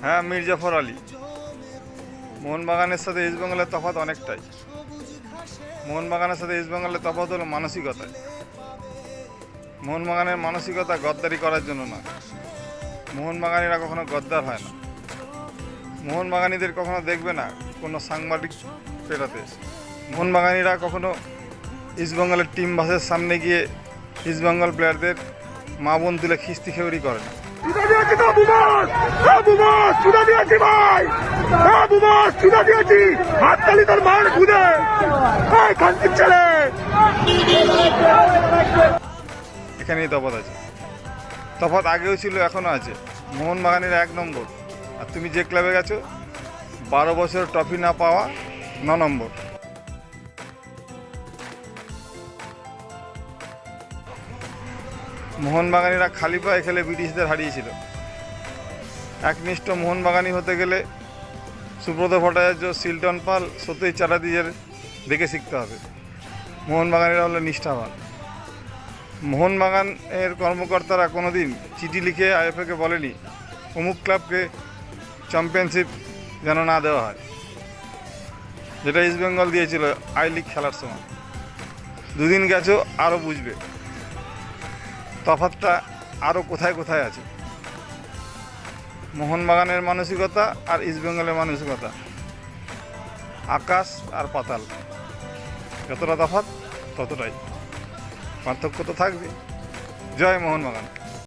হ্যাঁ, মীর জাফর আলী। মোহনবাগানের সাথে ইস্টবেঙ্গলের তফাৎ অনেকটাই। মোহনবাগানের সাথে ইস্টবেঙ্গলের তফাৎ হলো মানসিকতায়। মোহনবাগানের মানসিকতা গদ্দারি করার জন্য নয়। মোহনবাগানিরা কখনো গদ্দার হয় না। মোহনবাগানিদের কখনো দেখবে না কোনো সাংবাদিক পেরাতে। মোহনবাগানিরা কখনো ইস্টবেঙ্গলের টিম বাসের সামনে গিয়ে ইস্টবেঙ্গল প্লেয়ারদের মা বোন তুলে খিস্তি খেউরি করে না। এখানেই তফাৎ আছে। তফাৎ আগেও ছিল, এখনো আছে। মোহনবাগানিরা 1 নম্বর, আর তুমি যে ক্লাবে গেছো 12 বছর ট্রফি না পাওয়া 9 নম্বর। মোহনবাগানিরা খালি পায়ে খেলে ব্রিটিশদের হারিয়েছিল। একনিষ্ঠ মোহনবাগানি হতে গেলে সুব্রত ভট্টাচার্য, সিলটন পাল, সত্যই চ্যাটার্জির দেখে শিখতে হবে। মোহনবাগানিরা হলো নিষ্ঠাবান। মোহনবাগানের কর্মকর্তারা কোনোদিন চিঠি লিখে আইএফএকে বলেনি অমুক ক্লাবকে চ্যাম্পিয়নশিপ যেন না দেওয়া হয়, যেটা ইস্টবেঙ্গল দিয়েছিল আই লিগ খেলার সময়। দুদিন গেছো, আরও বুঝবে তফাৎটা আরও কোথায় কোথায় আছে। মোহনবাগানের মানসিকতা আর ইস্টবেঙ্গলের মানসিকতা আকাশ আর পাতাল। যতটা তফাৎ ততটাই পার্থক্য তো থাকবে। জয় মোহনবাগান।